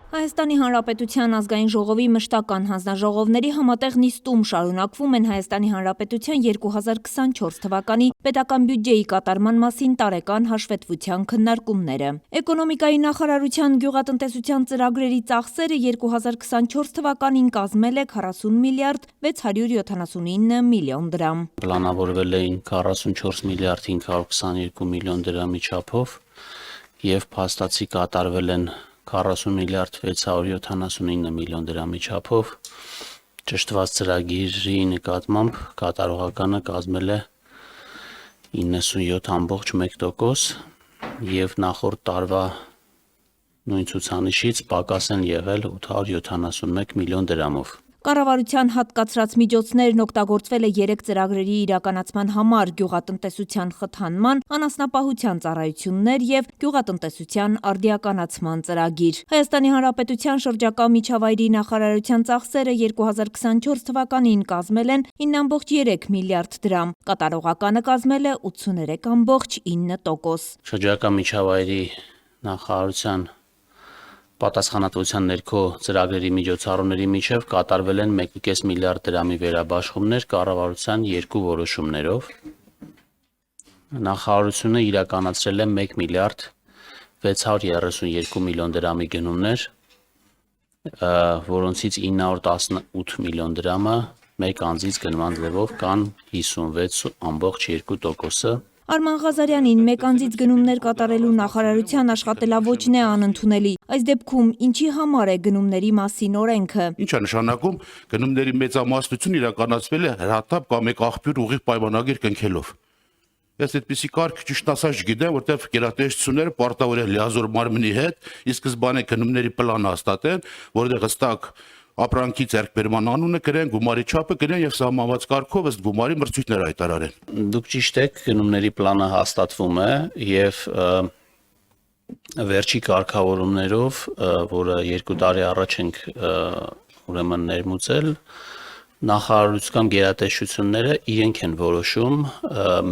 Հայաստանի Հանրապետության ազգային ժողովի մշտական հանձնաժողովների համատեղ նիստում շարունակվում են Հայաստանի Հանրապետության 2024 թվականի պետական բյուջեի կատարման մասին տարեկան հաշվետվության քննարկումները։ Էկոնոմիկայի նախարարության գյուղատնտեսության ծրագրերի ծախսերը 2024 թվականին կազմել է 40 միլիարդ 679 միլիոն դրամ։ Պլանավորվել էին 44 միլիարդ 522 միլիոն դրամի չափով եւ փաստացի կատարվել են 40 միլիարդ 679 միլիոն դրամի չափով, ճշտված ծրագրի նկատմամբ կատարողականը կազմել է 97.1% եւ նախորդ տարվա նույն ցուցանիշից պակաս են եղել 871 միլիոն դրամով։ Կառավարության հատկացրած միջոցներն օգտագործվել է 3 ծրագրերի իրականացման համար՝ գյուղատնտեսության խթանման, անասնապահության ծառայություններ եւ գյուղատնտեսության արդիականացման ծրագիր։ Հայաստանի Հանրապետության շրջակա միջավայրի նախարարության ծախսերը 2024 թվականին կազմել են 9.3 միլիարդ դրամ, կատարողականը կազմել է 83.9%։ Շրջակա միջավայրի նախարարության պատասխանատվության ներքո ծրագրերի միջոցառումների միջև կատարվել են 1.5 միլիարդ դրամի վերաբաշխումներ կառավարության երկու որոշումներով։ Նախարարությունը իրականացրել է 1 միլիարդ 632 միլիոն դրամի գնումներ, որոնցից 918 միլիոն դրամը մեկ անձից գնման ձևով կան 56.2%-ը։ Արման Ղազարյանին մեկ անձից գնումներ կատարելու նախարարության աշխատելավոճն է անընդունելի։ Այս դեպքում ինչի համար է գնումների մասին օրենքը։ Ինչ է նշանակում գնումների մեծամասնություն իրականացվել է հրատապ կամ մեկ աղբյուր ուղիղ պայմանագիր կնքելով։ Ես այդպիսի կարգ ճիշտ ասած չգիտեմ, որտեղ գերատեսչությունները պարտավոր են լիազոր մարմնի հետ ի սկզբանե գնումների պլան հաստատեն, որտեղ հստակ ապրանքի ձեռքբերման անունը գրեն, գումարի չափը գրեն եւ սահմանված կարգով ըստ գումարի մրցույթներ հայտարարեն։ Դուք ճիշտ եք, գնումների պլանը հաստատվում է եւ վերջի կարգավորումներով, որը 2 տարի առաջ ենք ուրեմն ներմուծել, նախարարության գերատեսչությունները իրենք են որոշում,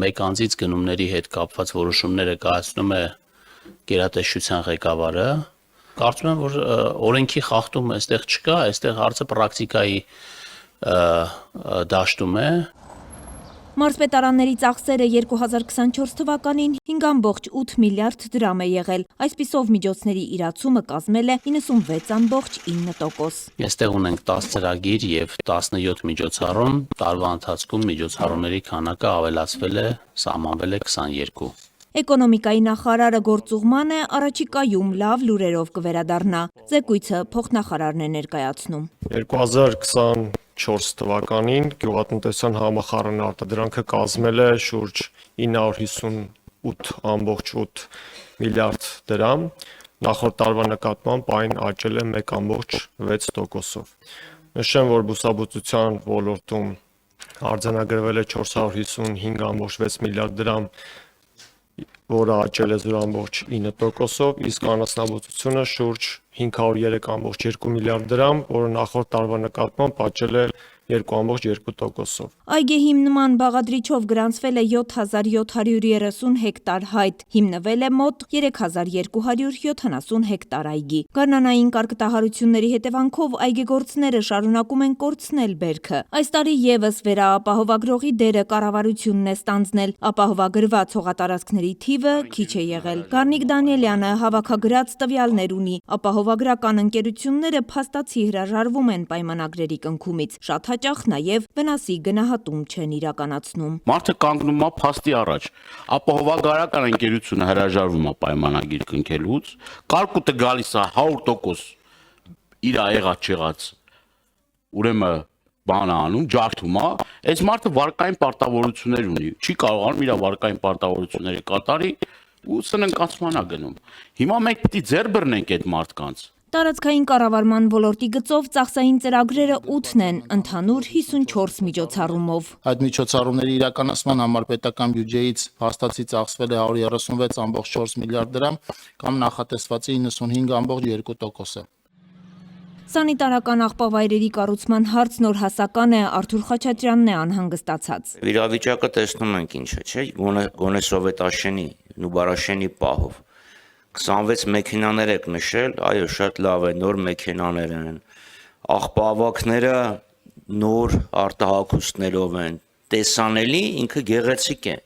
մեկ անձից գնումների հետ կապված որոշումները կայացնում է գերատեսչության ղեկավարը։ Կարծում եմ, որ օրենքի խախտում այստեղ չկա, այստեղ հարցը պրակտիկայի դաշտում է։ Մարզպետարանների ծախսերը 2024 թվականին 5.8 միլիարդ դրամ է եղել։ Այսպիսով միջոցների իրացումը կազմել է 96.9%։ Այստեղ ունենք 10 ծրագիր եւ 17 միջոցառում, տարվա ընթացքում միջոցառումների քանակը ավելացվել է, սահմանվել է 22։ Էկոնոմիկայի նախարարը գործուղման է, առաջիկայում լավ լուրերով կվերադառնա։ Զեկույցը փոխնախարարն է ներկայացնում։ 2024 թվականին գյուղատնտեսության համախառն արտադրանքը կազմել է շուրջ 958.8 միլիարդ դրամ, նախորդ տարվա նկատմամբ այն աճել է 1.6%-ով։ Նշեմ, որ բուսաբուծության ոլորտում արձանագրվել է 455.6 միլիարդ դրամ, որը աճել է 0.9%-ով, իսկ անասնաբուծությունը շուրջ 503.2 միլիարդ դրամ, որը նախորդ տարվա նկատմամբ աճել է 2.2%-ով։ Այգի հիմնման բաղադրիչով գրանցվել է 7730 հեկտար հայտ, հիմնվել է մոտ 3270 հեկտար այգի։ Գարնանային կարգտահարությունների հետևանքով այգեգործները շարունակում են կորցնել բերքը։ Այս տարի եւս վերաապահովագրողի դերը կառավարությունն է ստանձնել, ապահովագրված հողատարածքների թիվը քիչ է եղել։ Գառնիկ Դանիելյանը հավաքագրած տվյալներ ունի, ապահովագրական ընկերությունները փաստացի հրաժարվում են պայմանագրերի կնքումից, շատ հաճախ նաև վնասի գնահատում չեն իրականացնում։ Մարդը կանգնում է փաստի առաջ։ Ապահովագրական ընկերությունը հրաժարվում է պայմանագիր կնքելուց, կարկուտը գալիս է 100% իր եղած չեղած։ Ուրեմն բանը անում, ջարդում է, այս մարդը վարկային պարտավորություններ ունի, չի կարողանում իր վարկային պարտավորությունները կատարի ու սննկացման է գնում։ Հիմա մենք պիտի ձեռ բռնենք այդ մարդկանց։ Տարածքային կառավարման ոլորտի գծով ծախսային ծրագրերը 8-ն են, ընդհանուր 54 միջոցառումով։ Այդ միջոցառումների իրականացման համար պետական բյուջեից հաստատի ծախսվել է 136.4 միլիարդ դրամ կամ նախատեսվածի 95.2%-ը։ Սանիտարական աղբավայրերի կառուցման հարց նոր հասական է, Արթուր Խաչատրյանն է անհանգստացած։ Իրավիճակը տեսնում ենք ինչ է, չէ՞, գոնե սովետաշենի, նուբարաշենի պահով 26 մեքենաներ եք նշել, այո, շատ լավ է, նոր մեքենաներ են։ Աղբավակները նոր արտահայտություններով են, տեսանելի, ինքը գեղեցիկ է,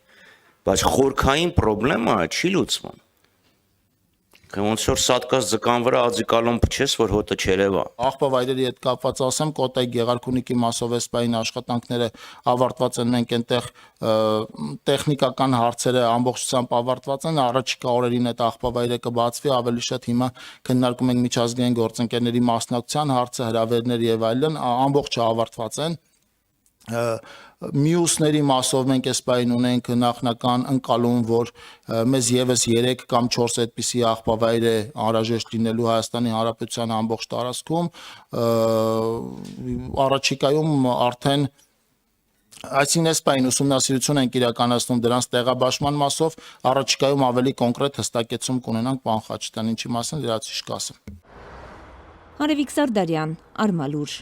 բայց խորքային խնդրեմը չի լուծվում։ Ոնց որ սատկած ձկան վրա ածիկալոն փչես, որ հոտը չերևա։ Աղբավայրերի հետ կապված ասեմ, Կոտայի Գեղարքունիքի մասովեսպային աշխատանքները ավարտված են, մենք այնտեղ տեխնիկական հարցերը ամբողջությամբ ավարտված են, առաջիկա օրերին այդ աղբավայրը կբացվի, ավելի շատ հիմա քննարկում ենք միջազգային գործընկերների մասնակցության հարցը, հրավերներ եւ այլն, ամբողջը ավարտված են։ Մյուսների մասով մենք այս պահին ունենք նախնական ընկալում, որ մեզ եւս 3 կամ 4 այդպիսի աղբավայր է անհրաժեշտ լինելու Հայաստանի Հանրապետության ամբողջ տարածքում, առաջիկայում արդեն այսինքն այս պահին ուսումնասիրություն ենք իրականացնում դրանց տեղաբաշխման մասով, առաջիկայում ավելի կոնկրետ հստակեցում կունենանք պարոն Խաչատրյան, ինչի մասին լրացուցիչ կասեմ։ Արևիկ Սարդարյան, Արմալուր։